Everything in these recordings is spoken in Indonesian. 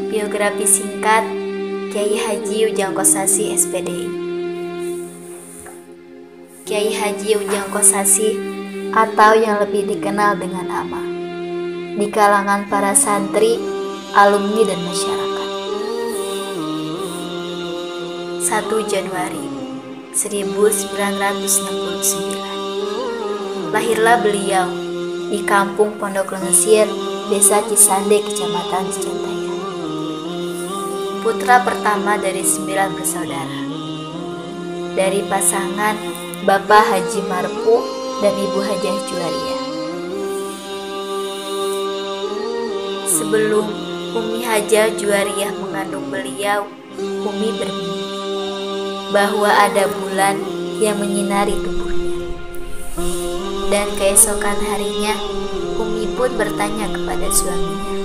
Biografi singkat Kiai Haji Ujang Kossasi SPDI. Kiai Haji Ujang Kossasi atau yang lebih dikenal dengan Ama di kalangan para santri, alumni dan masyarakat. 1 Januari 1969. Lahirlah beliau di kampung Pondok Lengesir, Desa Cisande, Kecamatan Cicataya. Putra pertama dari 9 bersaudara. Dari pasangan Bapak Haji Marpu dan Ibu Hajah Juwariah. Sebelum Umi Hajah Juwariah mengandung beliau, Umi bermimpi bahwa ada bulan yang menyinari tubuhnya. Dan keesokan harinya, Umi pun bertanya kepada suaminya.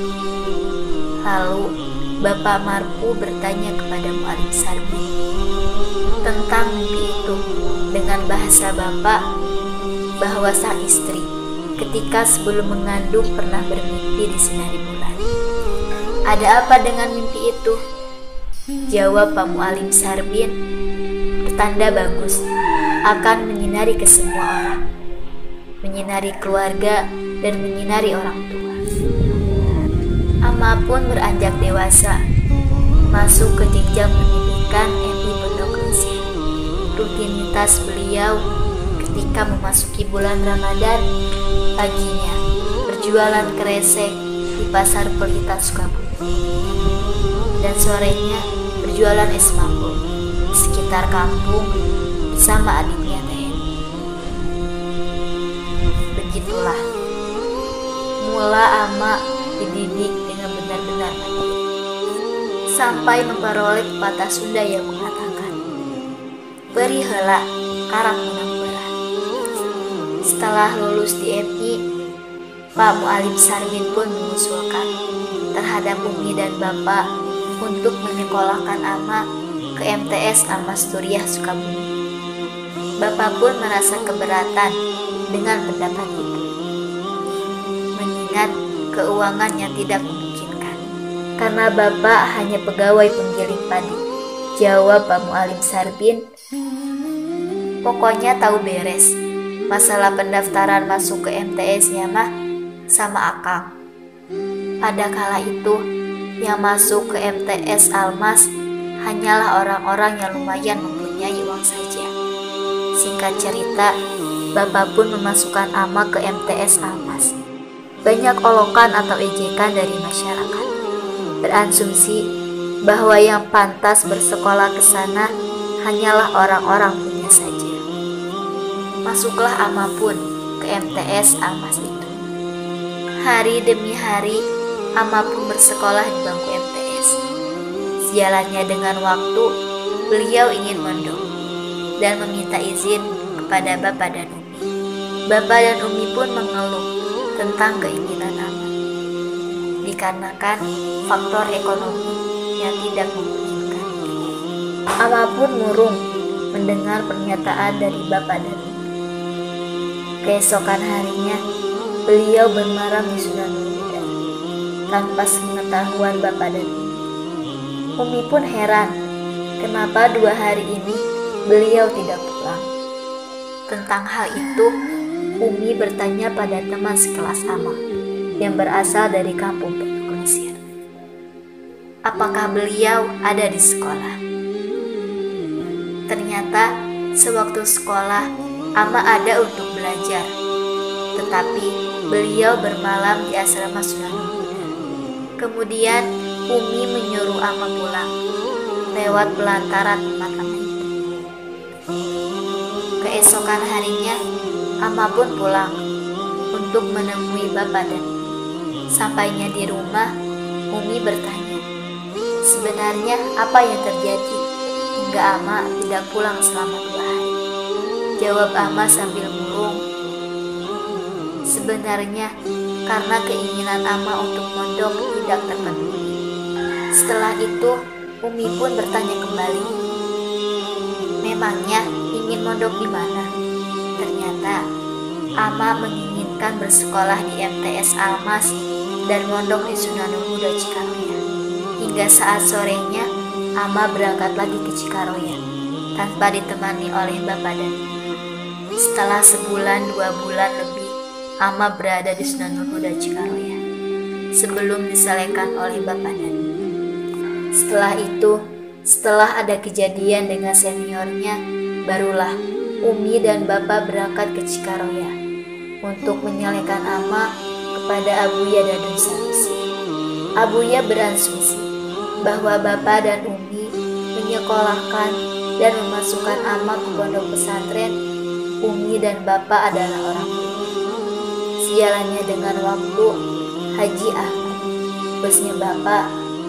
Lalu, Bapak Marpu bertanya kepada Mu'alim Sarbin tentang mimpi itu dengan bahasa Bapak bahwa sang istri ketika sebelum mengandung pernah bermimpi disinari bulan. Ada apa dengan mimpi itu? Jawab Pak Mu'alim Sarbin, tanda bagus akan menyinari ke semua orang, menyinari keluarga dan menyinari orang tua. Ama pun beranjak dewasa, masuk ke jenjang pendidikan MI Pondok Lengesir. Rutinitas beliau ketika memasuki bulan Ramadan, paginya berjualan kresek di Pasar Pelita Sukabumi, dan sorenya berjualan es mambo sekitar kampung bersama adiknya TNI. Begitulah mula Ama dididik dengan benar-benar mandiri, sampai memperoleh pepatah Sunda yang mengatakan, "Beri heula karak menang berat." Setelah lulus di MI, Pak Mu'alim Sarbin pun mengusulkan terhadap Umi dan Bapak untuk menyekolahkan Ama ke MTS Al-Masturiah Sukabumi. Bapak pun merasa keberatan dengan pendapat itu, mengingat keuangan yang tidak memungkinkan, karena Bapak hanya pegawai penggiling padi. Jawab Pak Mu'alim Sarbin, "Pokoknya tahu beres, masalah pendaftaran masuk ke MTS-nya mah sama Akang." Pada kala itu, yang masuk ke MTS Almas hanyalah orang-orang yang lumayan mempunyai uang saja. Singkat cerita, Bapak pun memasukkan Ama ke MTS Almas. Banyak olokan atau ejekan dari masyarakat, beransumsi bahwa yang pantas bersekolah ke sana hanyalah orang-orang punya saja. Masuklah Ama pun ke MTS Almas itu. Hari demi hari, Ama pun bersekolah di bangku MTS. Sejalannya dengan waktu, beliau ingin mondok dan meminta izin kepada Bapak dan Umi. Bapak dan Umi pun mengeluh tentang keinginan Ama, dikarenakan faktor ekonomi yang tidak memungkinkan. Ama pun murung mendengar pernyataan dari Bapak dan Umi. Keesokan harinya, beliau bermaram di Sunan Muda tanpa sepengetahuan Bapak dan Umi. Umi pun heran, kenapa 2 hari ini beliau tidak pulang. Tentang hal itu, Umi bertanya pada teman sekelas Ama yang berasal dari kampung Pondok Lengesir. Apakah beliau ada di sekolah? Ternyata sewaktu sekolah, Ama ada untuk belajar, tetapi beliau bermalam di asrama Sunan Muda. Kemudian Umi menyuruh Ama pulang lewat pelantaran tempat Ama itu. Keesokan harinya, Ama pun pulang untuk menemui Bapak dan Umi. Sampainya di rumah, Umi bertanya, sebenarnya apa yang terjadi hingga Ama tidak pulang selama 2 hari? Jawab Ama sambil murung, sebenarnya karena keinginan Ama untuk mondok tidak terpenuhi. Setelah itu, Umi pun bertanya kembali, memangnya ingin mondok di mana? Ternyata Ama menginginkan bersekolah di MTS Almas dan mondok di Sunanul Huda Cikaroya. Hingga saat sorenya, Ama berangkat lagi ke Cikaroya tanpa ditemani oleh bapak dan ibu. Setelah sebulan 2 bulan lebih, Ama berada di Sunanul Huda Cikaroya sebelum disalekan oleh bapak dan ibu. Setelah itu, setelah ada kejadian dengan seniornya, barulah Umi dan bapak berangkat ke Cikaroya untuk menyalekan Ama kepada Abuya Dadun Sanusi. Abuya berasumsi bahwa bapak dan Umi menyekolahkan dan memasukkan Ama ke pondok pesantren. Umi dan bapak adalah orang tua. Sejalannya dengan waktu, Haji Ahmad, bosnya bapak,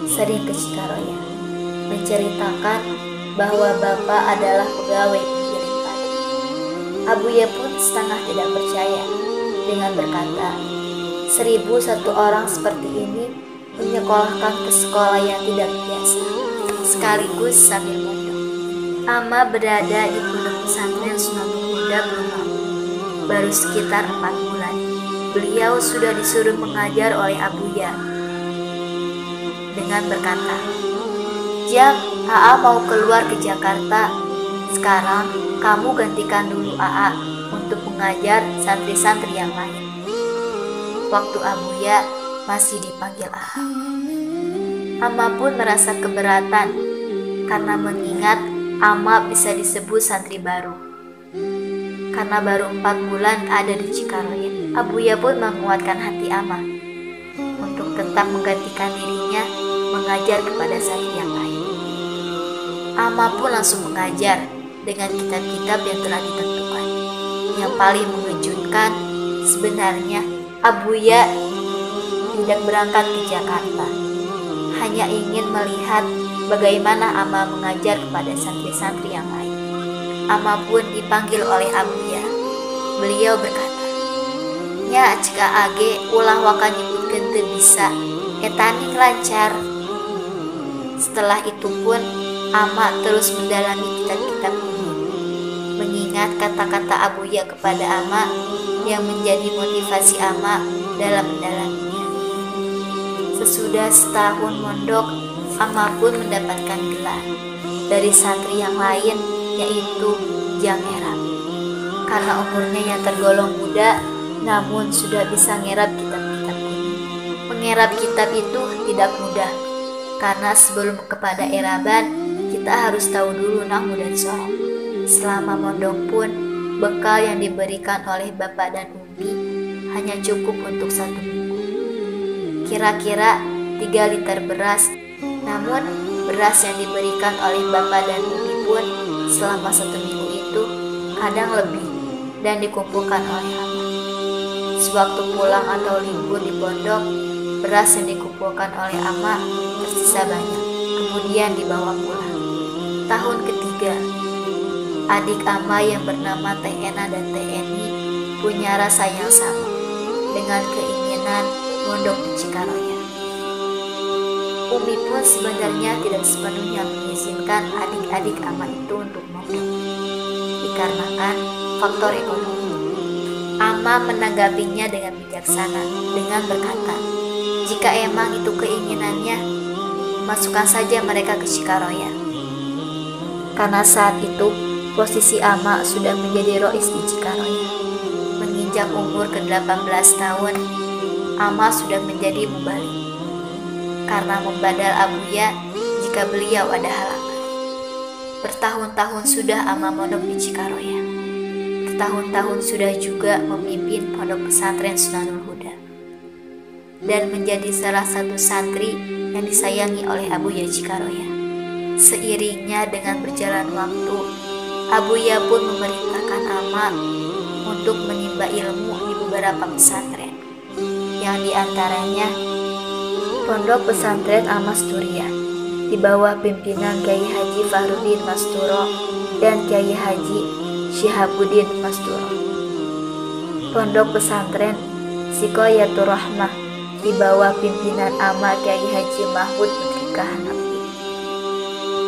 sering ke Cikaroya, menceritakan bahwa bapak adalah pegawai pengirim padi. Abuya pun setengah tidak percaya dengan berkata, 1001 orang seperti ini menyekolahkan ke sekolah yang tidak biasa, sekaligus sambil mondok. Ama berada di pondok pesantren Sunanul Huda belum lama, baru sekitar 4 bulan. Beliau sudah disuruh mengajar oleh Abuya dengan berkata, "Jam, AA mau keluar ke Jakarta. Sekarang kamu gantikan dulu AA untuk mengajar santri-santri yang lain." Waktu Abuya masih dipanggil AA, Ama pun merasa keberatan karena mengingat Ama bisa disebut santri baru. Karena baru 4 bulan ada di Cikaroya, Abuya pun menguatkan hati Ama untuk tetap menggantikan dirinya mengajar kepada santri yang lain. Ama pun langsung mengajar dengan kitab-kitab yang telah ditentukan. Yang paling mengejutkan, sebenarnya Abuya tidak berangkat ke Jakarta, hanya ingin melihat bagaimana Ama mengajar kepada santri-santri yang lain. Ama pun dipanggil oleh Abuya. Beliau berkata, "Nya cika age ulah wakan nyebutkeun teu bisa, eta ning lancar." Setelah itu pun Ama terus mendalami kitab-kitab ini, mengingat kata-kata Abuya kepada Ama yang menjadi motivasi Ama dalam mendalaminya. Sesudah setahun mondok, Ama pun mendapatkan gelar dari santri yang lain, yaitu Jang Erab. Karena umurnya yang tergolong muda, namun sudah bisa ngerab kitab-kitab ini. Mengerab kitab itu tidak mudah, karena sebelum kepada eraban, kita harus tahu dulu nahwu dan shorof. Selama mondok pun, bekal yang diberikan oleh bapak dan Umi hanya cukup untuk 1 minggu. Kira-kira 3 liter beras, namun beras yang diberikan oleh bapak dan Umi pun selama 1 minggu itu kadang lebih dan dikumpulkan oleh Ama. Sewaktu pulang atau libur di pondok, beras yang dikumpulkan oleh Ama tersisa banyak, kemudian dibawa pulang. Tahun ketiga, adik Ama yang bernama Teh Ena dan Teh Eni punya rasa yang sama dengan keinginan mondok di Cikaroya. Umi pun sebenarnya tidak sepenuhnya mengizinkan adik-adik Ama itu untuk mondok, dikarenakan faktor ekonomi. Ama menanggapinya dengan bijaksana dengan berkata, "Jika emang itu keinginannya, masukkan saja mereka ke Cikaroya." Karena saat itu posisi Ama sudah menjadi rois di Cikaroya. Menginjak umur ke-18 tahun, Ama sudah menjadi mubalik. Karena membadal Abuya jika beliau ada halangan. Bertahun-tahun sudah Ama mondok di Cikaroya. Bertahun-tahun sudah juga memimpin pondok pesantren Sunanul Huda dan menjadi salah satu santri yang disayangi oleh Abuya Cikaroya. Seiringnya dengan berjalan waktu, Abuya pun memerintahkan Ama untuk menimba ilmu di beberapa pesantren, yang diantaranya Pondok Pesantren Al-Masturia di bawah pimpinan Kiai Haji Fahrudin Masturo dan Kiai Haji Syihabuddin Masturo. Pondok Pesantren Sikoyatur Rahmah di bawah pimpinan Ama Kiai Haji Mahmud Mutrika Hanafi.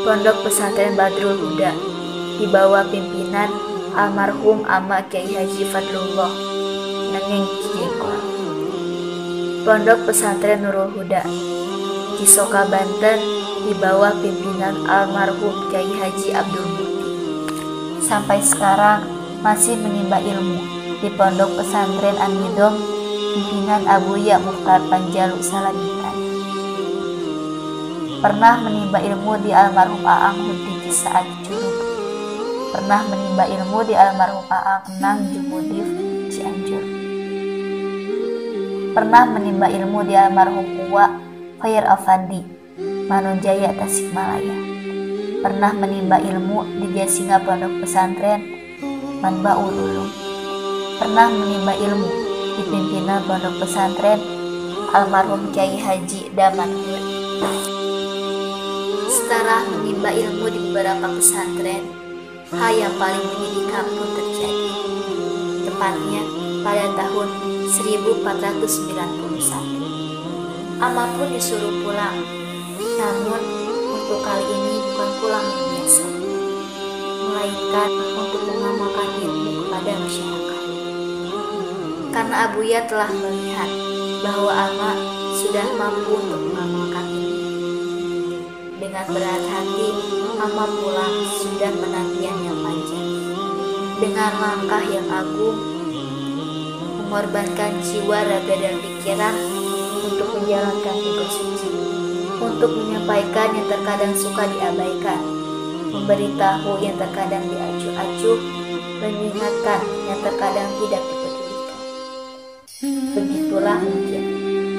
Pondok Pesantren Badrul Huda di bawah pimpinan almarhum Ama Kiai Haji Fadlullah Nengeng Cijengkol. Pondok Pesantren Nurul Huda, Cisoka, Banten, di bawah pimpinan almarhum Kyai Haji Abdul Muti. Sampai sekarang masih menimba ilmu di Pondok Pesantren An-Nidom, pimpinan Abuya Mukhtar Panjalu Salabitan. Pernah menimba ilmu di almarhum Aang Hudi Cisaat Curug. Pernah menimba ilmu di almarhum Aang Enang Jumudif Cianjur. Pernah menimba ilmu di almarhum Uwa Khair Afandi Manunjaya Tasikmalaya. Pernah menimba ilmu di Jasinga Pondok Pesantren Manbaul Ulum. Pernah menimba ilmu di pimpinan Pondok Pesantren almarhum Kyai Haji Daman. Setelah menimba ilmu di beberapa pesantren, hal yang paling menyedihkan pun terjadi. Tepatnya pada tahun 1491. Ama pun disuruh pulang. Namun untuk kali ini bukan pulang yang biasa, melainkan untuk mengamalkan ilmu kepada masyarakat. Karena Abuya telah melihat bahwa Ama sudah mampu untuk mengamalkan ilmu. Dengan berat hati, Ama pulang sudah penantian yang panjang. Dengan langkah yang agung, mengorbankan jiwa, raga, dan pikiran untuk menjalankan tugas suci, untuk menyampaikan yang terkadang suka diabaikan, memberitahu yang terkadang diacuh-acuh, mengingatkan yang terkadang tidak dipedulikan. Begitulah mungkin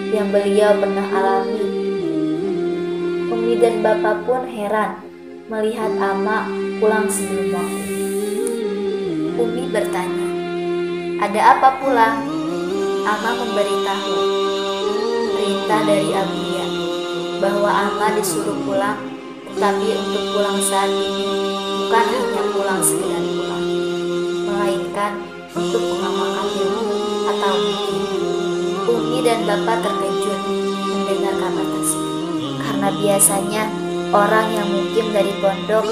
yang beliau pernah alami. Umi dan Bapak pun heran melihat Ama pulang sebelum waktu. Umi bertanya, "Ada apa pulang?" Ama memberitahu perintah dari Abuya bahwa Ama disuruh pulang, tetapi untuk pulang saat ini bukan hanya pulang sekedar pulang, melainkan untuk mengamalkan ilmu atau mungkin. Umi dan Bapak terkejut mendengar kabar tersebut, karena biasanya orang yang mukim dari pondok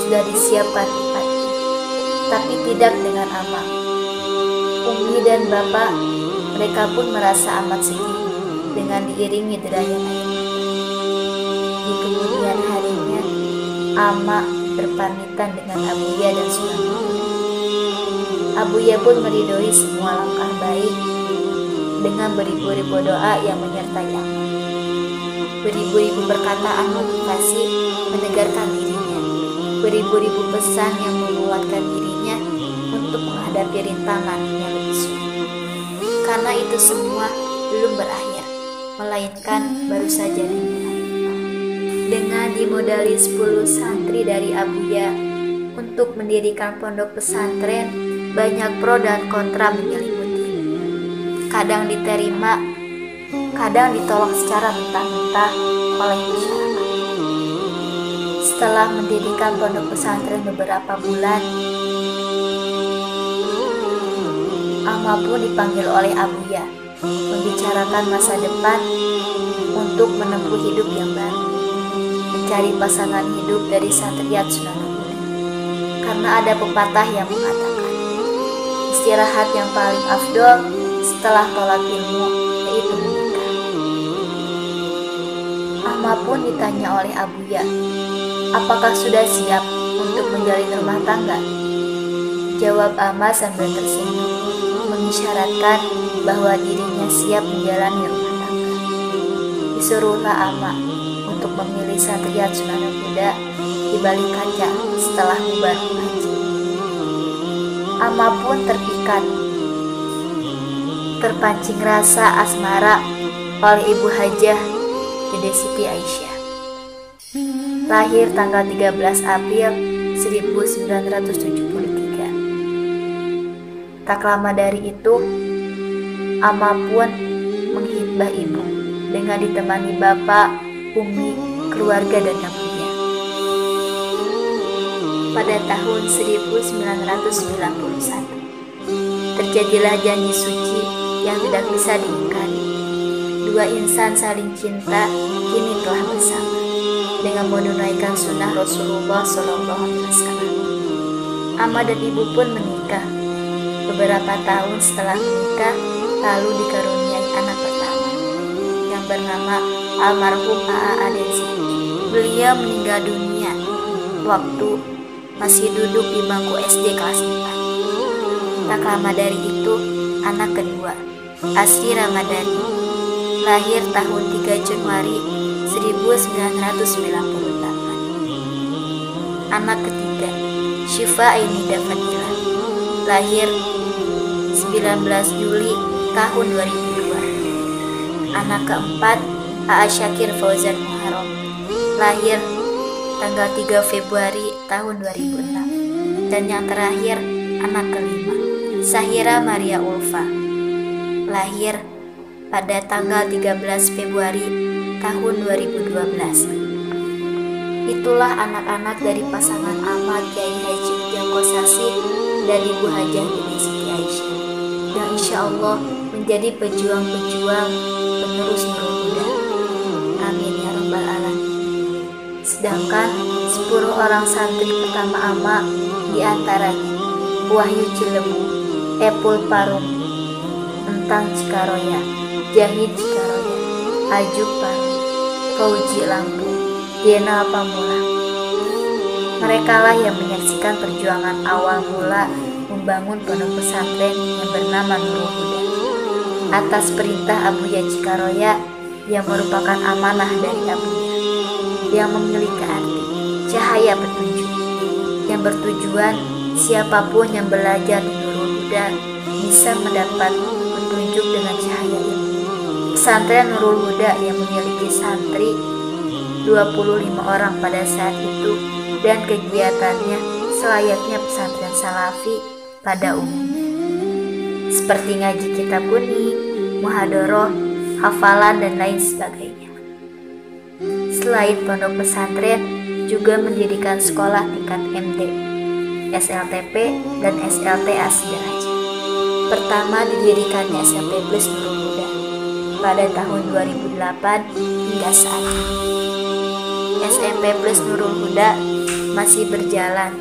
sudah disiapkan tempatnya, tapi tidak dengan Ama. Umi dan Bapak, mereka pun merasa amat sedih dengan diiringi derayan air. Di kemudian harinya, Ama berpamitan dengan Abuya dan Sunan Muria. Abuya pun meridhoi semua langkah baik dengan beribu-ribu doa yang menyertai Ama. Beribu-ribu perkataan motivasi menegarkan dirinya. Beribu-ribu pesan yang menguatkan dirinya untuk menghadapi rintangan yang lebih sulit. Karena itu semua belum berakhir, melainkan baru saja dimulai. Dengan dimodali 10 santri dari Abuya untuk mendirikan pondok pesantren, banyak pro dan kontra menyelimuti. Kadang diterima, kadang ditolak secara mentah-mentah oleh masyarakat. Setelah mendirikan pondok pesantren beberapa bulan, Ama pun dipanggil oleh Abuya membicarakan masa depan untuk menempuh hidup yang baru, mencari pasangan hidup dari santriat Sunan Muria. Karena ada pepatah yang mengatakan, istirahat yang paling afdol setelah tolak ilmu yaitu menikah. Ama pun ditanya oleh Abuya, apakah sudah siap untuk menjalin rumah tangga? Jawab Ama sambil tersenyum, mengisyaratkan bahwa dirinya siap menjalani rumah tangga. Disuruhlah Ama untuk memilih santriat Sunan Muria di balik kaca setelah bubar mengaji. Ama pun terpikat, terpancing rasa asmara oleh Ibu Hajah Dede Siti Aisyah. Lahir tanggal 13 April 1973. Tak lama dari itu, Ama pun menghitbah ibu dengan ditemani bapak, umi, keluarga dan abunya. Pada tahun 1991, terjadilah janji suci yang tidak bisa diingkari. Dua insan saling cinta kini telah bersama dengan menunaikan sunnah Rasulullah SAW. Ama dan ibu pun menikah. Beberapa tahun setelah menikah, lalu dikaruniai anak pertama. yang bernama almarhum A.A. Adensi. Beliau meninggal dunia waktu masih duduk di bangku SD kelas 4. Tak lama dari itu, anak kedua, Asri Ramadhani, lahir tahun 3 Januari 1998. Anak ketiga, Syifa Ainida Fadila, lahir 19 Juli tahun 2002. Anak keempat, A.A. Syakir Fauzan Muharram, lahir tanggal 3 Februari tahun 2006. Dan yang terakhir, anak kelima, Sahira Maria Ulfa, lahir pada tanggal 13 Februari tahun 2012. Itulah anak-anak dari pasangan Ahmad Kiai Haji Ujang Kossasi dan Ibu Hajah Dede Siti Aisyah, yang insya Allah menjadi pejuang-pejuang penerus Nurul Huda. Amin ya rabbal alamin. Sedangkan 10 orang santri pertama Ama diantaranya Wahyu Cilebu, Epul Parung, Entang Cikaroya, Jahid Cikaroya, Ajuk Parung, Fauji Lampung, Yenal Pamula. Merekalah yang menyaksikan perjuangan awal mula membangun pondok pesantren yang bernama Nurul Huda atas perintah Abuya Cikaroya yang merupakan amanah dari Abuya, yang memiliki arti cahaya petunjuk yang bertujuan siapapun yang belajar di Nurul Huda bisa mendapat petunjuk dengan cahaya ilmu. Pesantren Nurul Huda yang memiliki santri 25 orang pada saat itu, dan kegiatannya selayaknya pesantren salafi pada umumnya, seperti ngaji kitab kuning, muhadoroh, hafalan, dan lain sebagainya. Selain pondok pesantren, juga mendirikan sekolah tingkat MD, SLTP, dan SLTA sederajat. Pertama didirikannya SMP Plus Nurul Huda pada tahun 2008 hingga saat ini. SMP Plus Nurul Huda masih berjalan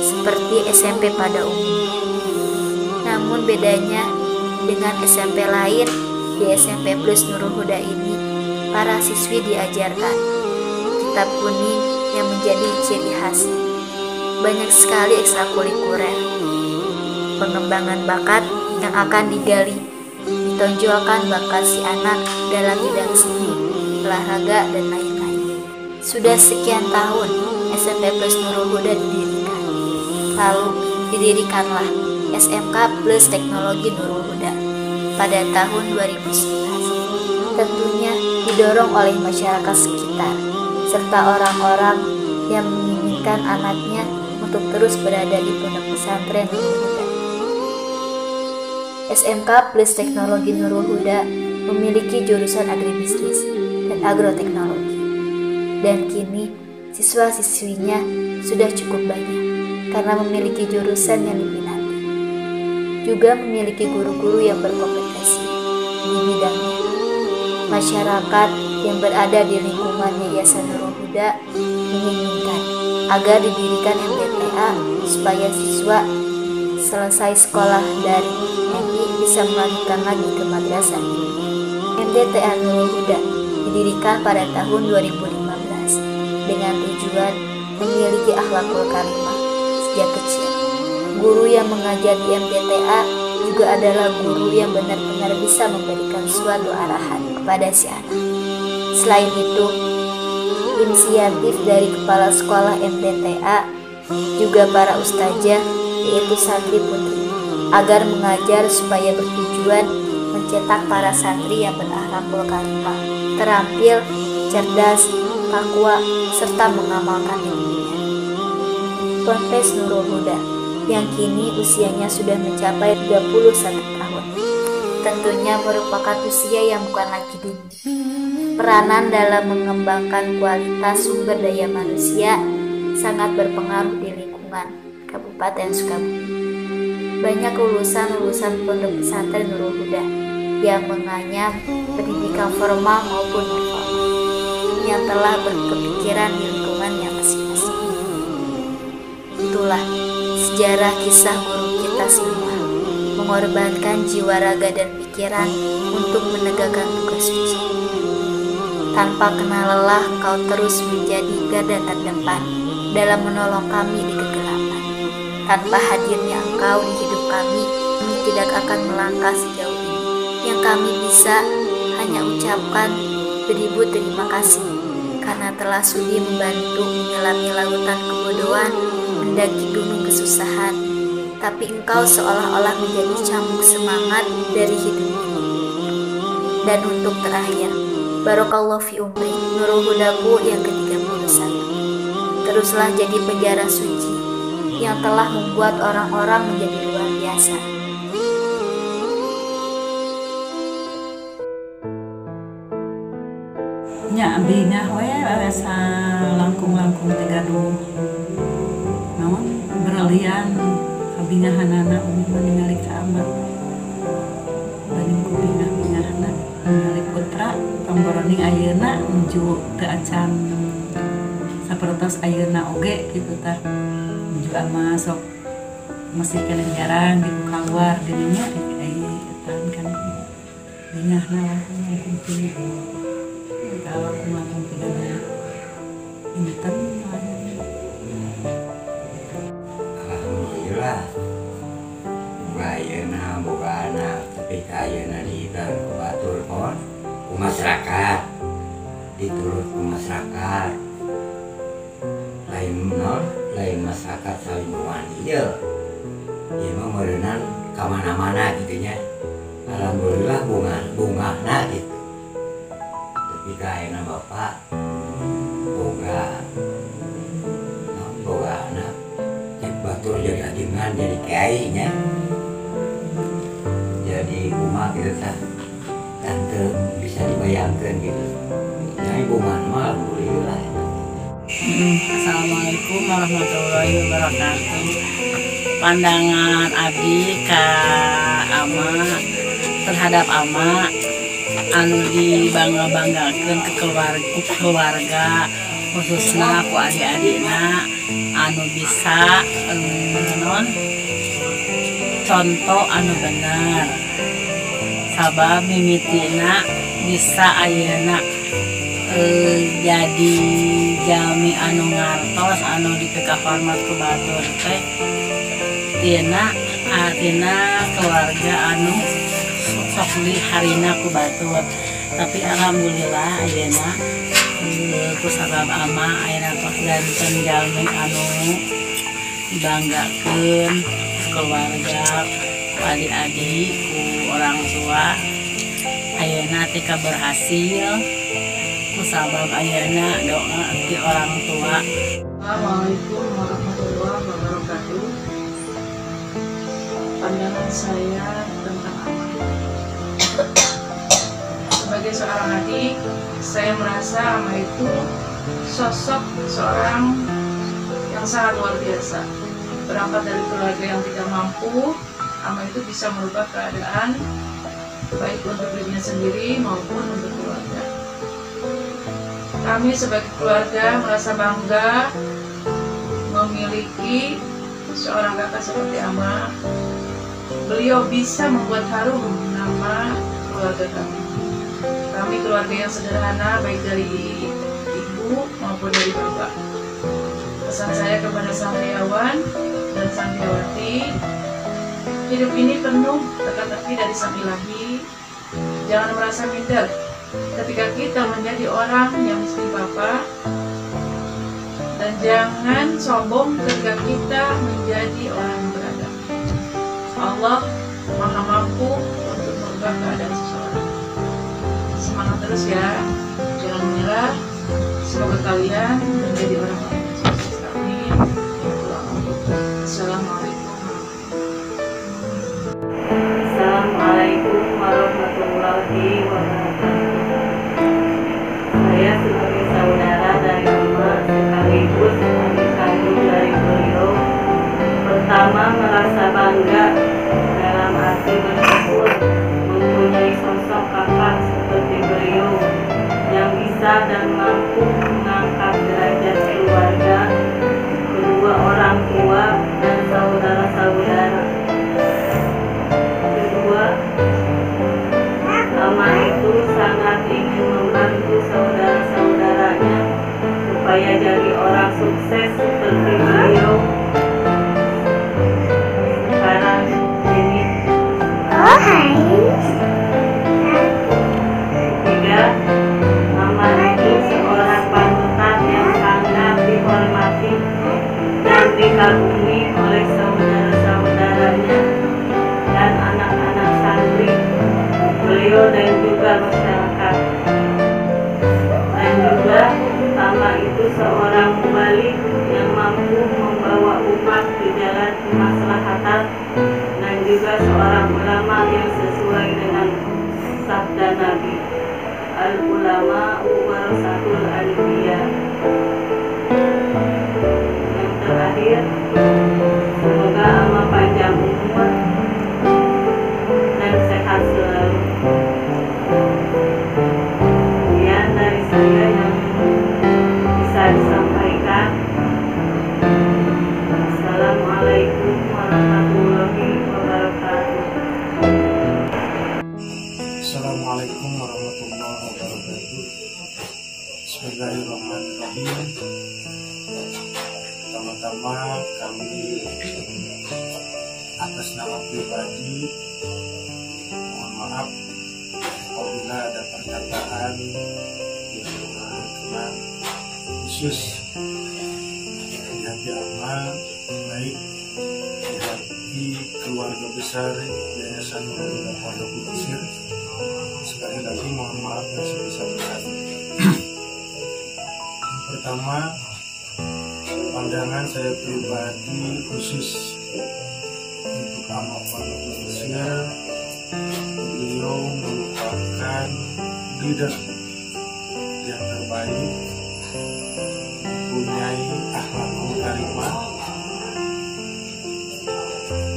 seperti SMP pada umumnya. Namun bedanya dengan SMP lain, di SMP Plus Nurul Huda ini para siswi diajarkan kitab kuning yang menjadi ciri khas. Banyak sekali ekstrakurikuler, pengembangan bakat yang akan digali, ditonjolkan bakat si anak dalam bidang seni, olahraga, dan lain-lain. Sudah sekian tahun SMP Plus Nurul Huda didirikan. Lalu didirikanlah SMK Plus Teknologi Nurul Huda pada tahun 2011. Tentunya didorong oleh masyarakat sekitar serta orang-orang yang menginginkan anaknya untuk terus berada di pondok pesantren Nurul Huda. SMK Plus Teknologi Nurul Huda memiliki jurusan agribisnis dan agroteknologi. Dan kini siswa-siswinya sudah cukup banyak karena memiliki jurusan yang diminati. Juga memiliki guru-guru yang berkompetensi di bidangnya. Masyarakat yang berada di lingkungan Yayasan Nurul Huda menginginkan agar didirikan MDTA supaya siswa selesai sekolah dari MI bisa melanjutkan lagi ke madrasah. MDTA Nurul Huda didirikan pada tahun 2015 dengan tujuan memiliki akhlakul karimah sejak kecil. Guru yang mengajar di MDTA juga adalah guru yang benar-benar bisa memberikan suatu arahan kepada si anak. Selain itu, inisiatif dari kepala sekolah MDTA juga para ustazah, yaitu santri putri, agar mengajar supaya bertujuan mencetak para santri yang berakhlakul karimah, terampil, cerdas, takwa, serta mengamalkan ilmunya. Ponpes Nurul Huda yang kini usianya sudah mencapai 31 tahun tentunya merupakan usia yang bukan lagi dini. Peranan dalam mengembangkan kualitas sumber daya manusia sangat berpengaruh di lingkungan Kabupaten Sukabumi. Banyak lulusan-lulusan pondok pesantren Nurul Huda yang menganyam pendidikan formal maupun informal yang telah berkepikiran di lingkungannya masing-masing. Itulah sejarah kisah guru kita semua, mengorbankan jiwa, raga, dan pikiran untuk menegakkan tugas suci. Tanpa kenal lelah, Engkau terus menjadi garda terdepan dalam menolong kami di kegelapan. Tanpa hadirnya Engkau di hidup kami tidak akan melangkah sejauh ini. Yang kami bisa hanya ucapkan beribu terima kasih, karena telah sudi membantu menyelami lautan kebodohan, mendaki gunung kesusahan. Tapi Engkau seolah-olah menjadi cambuk semangat dari hidup ini. Dan untuk terakhir, Barokallahu fi umri, Nurul Hudaku yang ke-31. Teruslah jadi penjara suci yang telah membuat orang-orang menjadi luar biasa. Nya abdinya we asa langkung-langkung tegaduh. Naon berlian abdinya hanana ningali ka amat. Baning kubinah-binahna ningali putra pamboroning ayeuna nuju teu acan sapertos ayeuna oge kitu tah. Nuju ama sok masih keneh jarang di keluar dirinya etan kan binahna langkung kalau ngomong tidak inten alhamdulillah ayeuna boga anak tapi ayeuna diitar ku batur pon ku masyarakat diturut ku masyarakat lain masyarakat saling ieu ieu mah meureunnan ka mana-mana kitu nya. Alhamdulillah bunga gitu. Tapi ayeuna bapak boga anak cek batur jadi ajengan jadi kiai nya. Jadi kumaha kitu tah tante bisa dibayangkeun gitu. Jadi bunga mah alhamdulillah. Assalamualaikum warahmatullahi wabarakatuh. Pandangan abdi ka ama terhadap ama anu dibangga-banggakeun ke keluarga khususna ku adik-adikna anu bisa contoh anu bener sabab mimitina bisa ayeuna jadi jalmi anu ngartos anu dipeka hormat ku batur teh tina keluarga anu sok di harina ku batur. Tapi alhamdulillah ayeuna ku sabab ama ayeuna tos ganten jalmi anu dibanggakeun keluarga adik-adik ku orang tua ayeuna teh berhasil ku sabab ayeuna doa ti orang tua. Assalamualaikum warahmatullahi wabarakatuh. Pandangan saya tentang anak. Sebagai seorang adik, saya merasa Ama itu sosok seorang yang sangat luar biasa. Berangkat dari keluarga yang tidak mampu, Ama itu bisa merubah keadaan baik untuk dirinya sendiri maupun untuk keluarga. Kami sebagai keluarga merasa bangga memiliki seorang kakak seperti Ama. Beliau bisa membuat harum nama keluarga kami. Kami keluarga yang sederhana baik dari ibu maupun dari bapak. Pesan saya kepada santriawan dan santriawati, hidup ini penuh teka-teki dari Sang Ilahi. Jangan merasa minder ketika kita menjadi orang yang istighfar, dan jangan sombong ketika kita menjadi orang yang beradab. Allah Maha mampu untuk merubah keadaan seseorang. Semangat terus ya, jangan menyerah. Semoga kalian menjadi orang-orang yang sukses. Amin. Assalamualaikum. Assalamualaikum warahmatullahi wabarakatuh. Saya sebagai saudara dari Ama sekaligus adik kandung dari beliau, pertama merasa bangga dalam arti bersyukur mempunyai sosok kakak seperti beliau yang bisa dan mampu mengangkat derajat keluarga, kedua orang tua dan saudara-saudara. Kedua, Ama itu sangat ingin membantu saudara Nabi. Al-ulama warasatul anbiya. Yang terakhir, semoga Allah panjang umur dan sehat selalu. Sekian dari saya yang bisa disampaikan. Assalamualaikum warahmatullahi wabarakatuh. Assalamualaikum warahmatullahi wabarakatuh. Bismillahirrahmanirrahim. Pertama-tama kami atas nama pribadi mohon maaf apabila ada perkataan yang berkenan khusus di hati Ama, baik di keluarga besar Yayasan Nurul Pondok Pesisir. Sekali lagi mohon maaf yang sebesar-besarnya. Yang pertama, pandangan saya pribadi khusus untuk Ama Pondok Pesisir, beliau merupakan leader yang terbaik, mempunyai akhlakul karimah,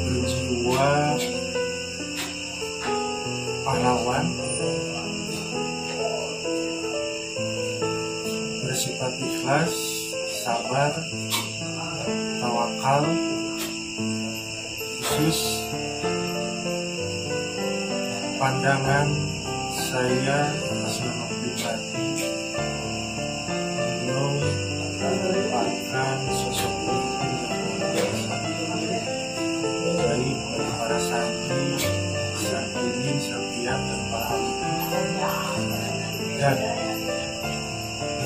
berjiwa pahlawan, bersifat ikhlas, sabar, tawakal. Khusus pandangan saya atas nama pribadi, beliau merupakan sosok pemimpin yang luar biasa, baik bagi para santri, santriin, santriat, dan para dan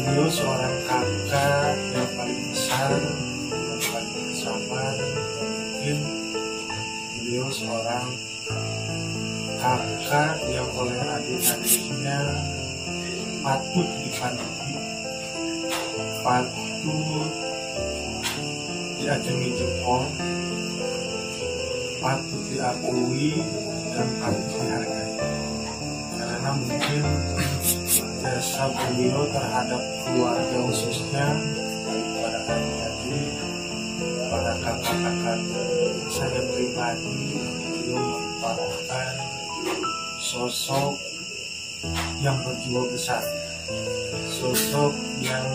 beliau seorang kakak yang paling besar, yang paling bersabar. Mungkin beliau seorang kakak yang oleh adik-adiknya patut dipanuti, patut diacungi jempol, patut diakui, dan patut dihargai. Karena mungkin jasa beliau terhadap keluarga khususnya, baik pada adik-adik, pada kakak-kakak saya pribadi, beliau merupakan sosok yang berjiwa besar, sosok yang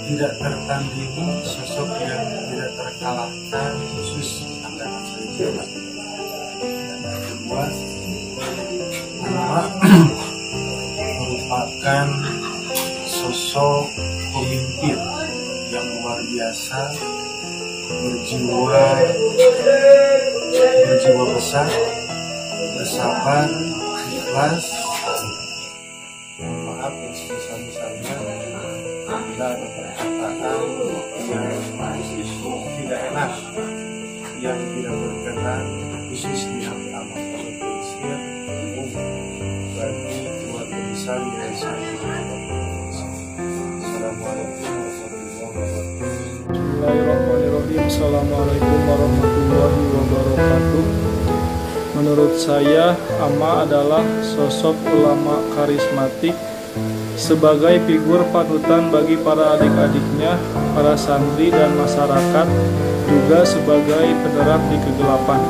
tidak tertandingi, sosok yang tidak terkalahkan, khusus pandangan saya pribadi. Dan kedua, Ama merupakan sosok pemimpin yang luar biasa, berjiwa besar, bersabar, ikhlas. Maaf yang sebesar-besarnya bila ada perkataan yang tidak enak, yang tidak berkenan, khusus di hati Ama Pondok Pesisir, bagi keluarga besar Yayasan Nurul Pondok Pesisir. Assalamualaikum warahmatullahi wabarakatuh. Bismillahirrahmanirrahim. Assalamualaikum warahmatullahi wabarakatuh. Menurut saya, Ama adalah sosok ulama karismatik sebagai figur panutan bagi para adik-adiknya, para santri dan masyarakat, juga sebagai penerang di kegelapan.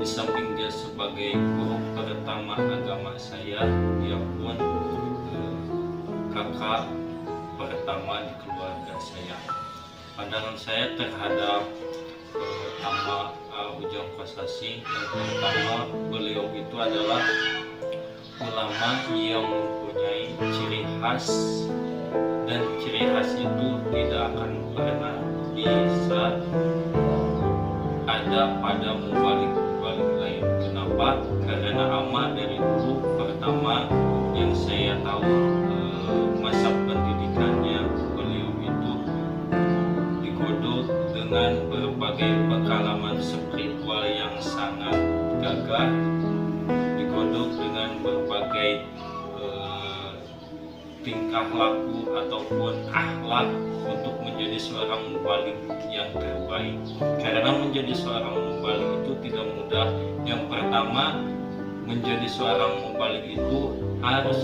Di samping dia sebagai guru pada tamat agama saya, dia pun kakak pertama di keluarga saya. Pandangan saya terhadap Ama Ujang Kosasih, yang pertama, beliau itu adalah ulama yang mempunyai ciri khas, dan ciri khas itu tidak akan pernah bisa ada pada mubalik lain. Kenapa? Karena Ama dari dulu pertama yang saya tahu masa pendidikannya, beliau itu digodok dengan berbagai pengalaman spiritual yang sangat gagah, digodok dengan berbagai tingkah laku ataupun akhlak untuk menjadi seorang mubalik yang terbaik. Karena menjadi seorang mubalik itu tidak mudah. Yang pertama, menjadi seorang mubalik itu harus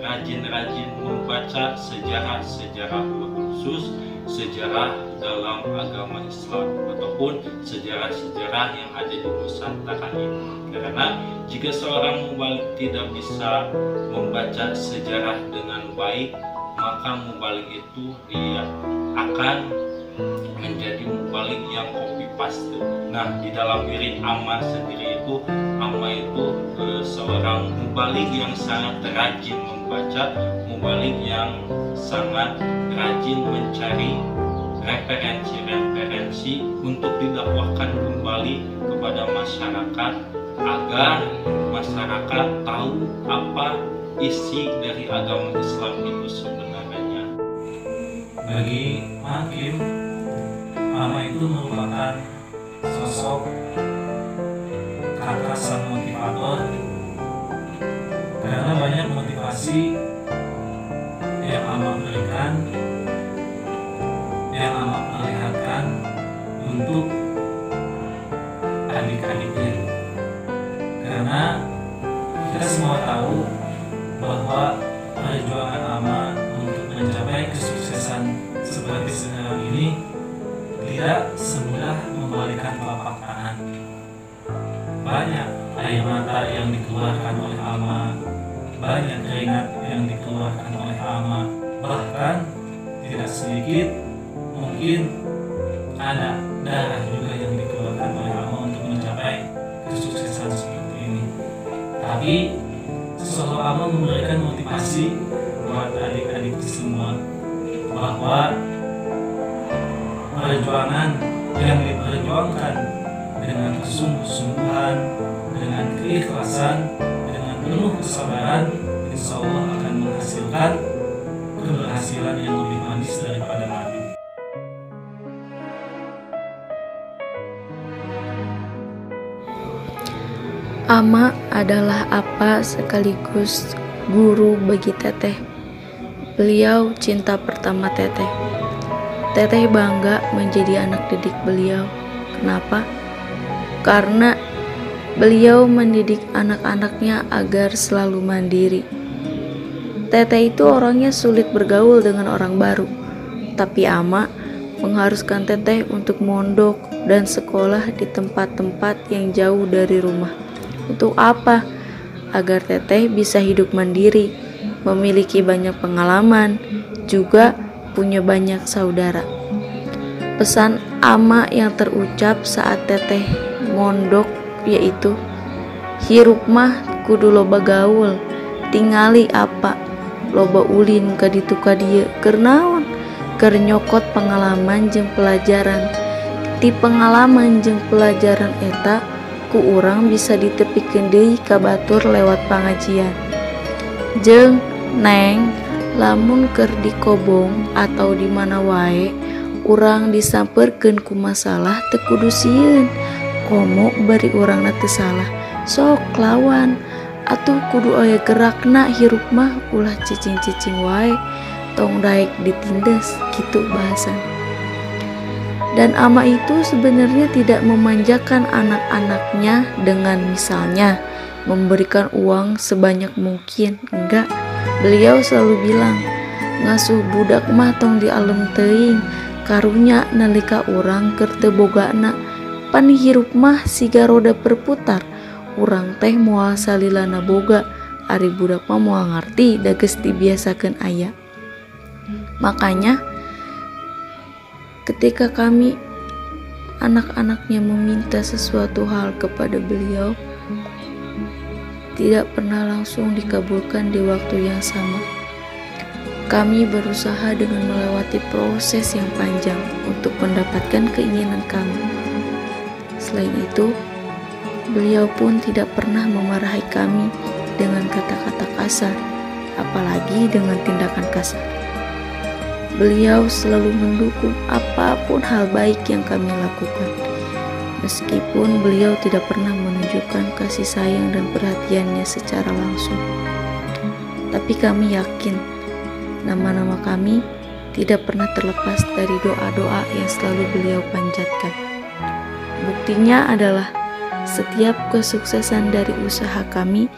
rajin-rajin membaca sejarah-sejarah, khusus sejarah dalam agama Islam ataupun sejarah-sejarah yang ada di Nusantara ini. Karena jika seorang mubalik tidak bisa membaca sejarah dengan baik, maka mubalik itu dia akan menjadi mubalik yang copy paste. Nah, di dalam diri Ama sendiri itu, Ama itu seorang mubalik yang sangat rajin membaca, mubalik yang sangat rajin mencari referensi-referensi untuk didakwahkan kembali kepada masyarakat, agar masyarakat tahu apa isi dari agama Islam itu sebenarnya. Bagi Hakim, Ama itu merupakan sosok kakak sang motivator, karena banyak motivasi yang Ama berikan, yang Ama perlihatkan untuk adik-adiknya. Karena kita semua tahu bahwa perjuangan Ama untuk mencapai kesuksesan seperti sekarang ini tidak semudah membalikan telapak tangan. Banyak air mata yang dikeluarkan oleh Ama, banyak keringat yang dikeluarkan oleh Ama, bahkan tidak sedikit mungkin ada darah juga yang dikeluarkan oleh Ama untuk mencapai kesuksesan seperti ini. Tapi sosok Ama memberikan motivasi buat adik-adik semua bahwa perjuangan yang diperjuangkan dengan kesungguh-sungguhan, dengan keikhlasan, dengan penuh kesabaran, insya Allah akan menghasilkan keberhasilan yang lebih manis daripada madu. Ama adalah apa sekaligus guru bagi Teteh. Beliau cinta pertama Teteh. Teteh bangga menjadi anak didik beliau. Kenapa? Karena beliau mendidik anak-anaknya agar selalu mandiri. Teteh itu orangnya sulit bergaul dengan orang baru, tapi Ama mengharuskan Teteh untuk mondok dan sekolah di tempat-tempat yang jauh dari rumah. Untuk apa? Agar Teteh bisa hidup mandiri, memiliki banyak pengalaman, juga punya banyak saudara. Pesan Ama yang terucap saat Teteh mondok yaitu, hirup mah kudu loba gaul, tingali apa loba ulin ka ditu ka dieu keur naon, keur nyokot pengalaman jeung pelajaran. Ti pengalaman jeung pelajaran eta ku urang bisa ditepikeun deui ka batur lewat pangajian. Jeung Neng, lamun keur di kobong atau di mana wae urang disampeurkeun ku masalah teu kudu sieun, komo bari urangna teu salah, sok lawan atuh kudu aya gerakna, hirup mah ulah cicing-cicing wae, tong daek ditindes, gitu bahasan. Dan Ama itu sebenarnya tidak memanjakan anak-anaknya dengan misalnya memberikan uang sebanyak mungkin, enggak. Beliau selalu bilang, ngasuh budak mah tong dialem teuing, karunya nalika urang keur teu bogana, pan hirup mah siga roda berputar, urang teh moal salilana boga, ari budak mah moal ngarti da geus dibiasakeun aya. Makanya ketika kami anak-anaknya meminta sesuatu hal kepada beliau, tidak pernah langsung dikabulkan di waktu yang sama. Kami berusaha dengan melewati proses yang panjang untuk mendapatkan keinginan kami. Selain itu, beliau pun tidak pernah memarahi kami dengan kata-kata kasar, apalagi dengan tindakan kasar. Beliau selalu mendukung apapun hal baik yang kami lakukan, meskipun beliau tidak pernah menunjukkan kasih sayang dan perhatiannya secara langsung. Tapi kami yakin nama-nama kami tidak pernah terlepas dari doa-doa yang selalu beliau panjatkan. Buktinya adalah setiap kesuksesan dari usaha kami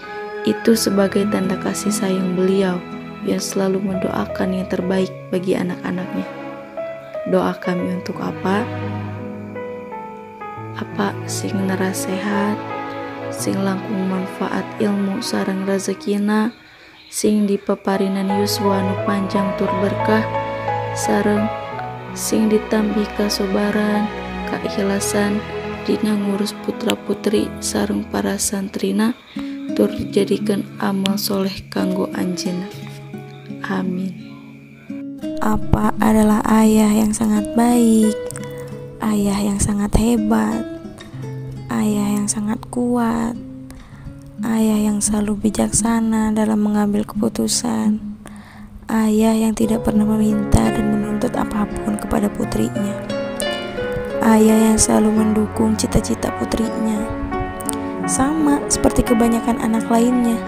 itu sebagai tanda kasih sayang beliau yang selalu mendoakan yang terbaik bagi anak-anaknya. Doa kami untuk apa? Apa sing narasehat, sing langkung manfaat ilmu sareng rezekina, sing dipeparinan yuswa nu panjang tur berkah, sareng sing ditambih kasobaran, keikhlasan dina ngurus putra-putri sareng para santrina, tur dijadikan amal soleh kanggo anjeunna. Amin. Apa adalah ayah yang sangat baik, ayah yang sangat hebat, ayah yang sangat kuat, ayah yang selalu bijaksana dalam mengambil keputusan, ayah yang tidak pernah meminta dan menuntut apapun kepada putrinya, ayah yang selalu mendukung cita-cita putrinya. Sama seperti kebanyakan anak lainnya,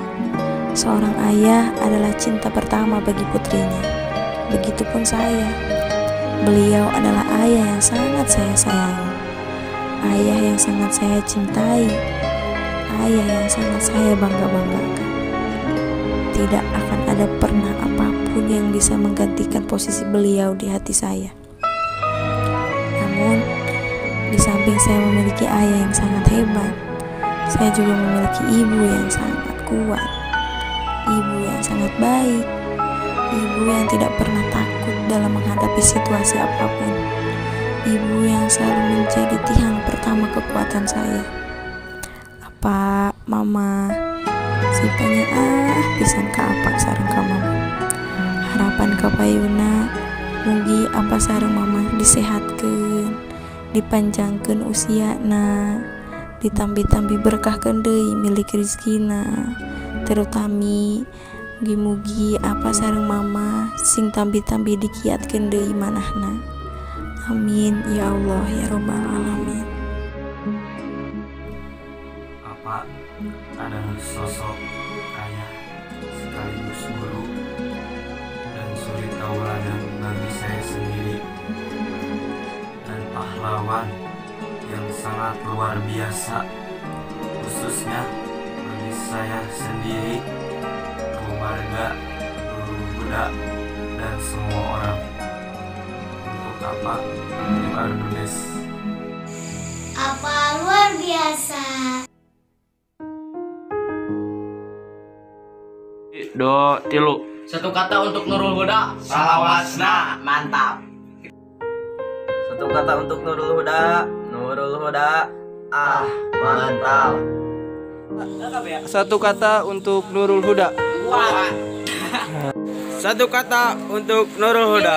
seorang ayah adalah cinta pertama bagi putrinya. Begitupun saya. Beliau adalah ayah yang sangat saya sayangi, ayah yang sangat saya cintai, ayah yang sangat saya bangga-banggakan. Tidak akan ada pernah apapun yang bisa menggantikan posisi beliau di hati saya. Namun, di samping saya memiliki ayah yang sangat hebat, saya juga memiliki ibu yang sangat kuat, ibu yang sangat baik, ibu yang tidak pernah takut dalam menghadapi situasi apapun, ibu yang selalu menjadi tiang pertama kekuatan saya. Apa mama sipanya pisan ka apa sareng ka mama, harapan ka payuna mugi apa sareng mama disehatkeun, dipanjangkeun usiana, ditambi-tambi berkahkeun deui milik rezekina, terutami mugi-mugi apa sareng mama sing tambi-tambi dikiatkeun deui manahna. Amin ya Allah ya Rabbal alamin. Apa adalah sosok ayah sekaligus guru dan suri tauladan bagi saya sendiri, dan pahlawan yang sangat luar biasa, khususnya bagi saya sendiri, keluarga, guru Buddha, dan semua orang. Untuk apa? Ardudes. Apa luar biasa. Do tilu. Satu kata untuk Nurul Huda. Salawasna, mantap. Satu kata untuk Nurul Huda. Nurul Huda. Mantap. Satu kata untuk Nurul Huda. Satu kata untuk Nurul Huda.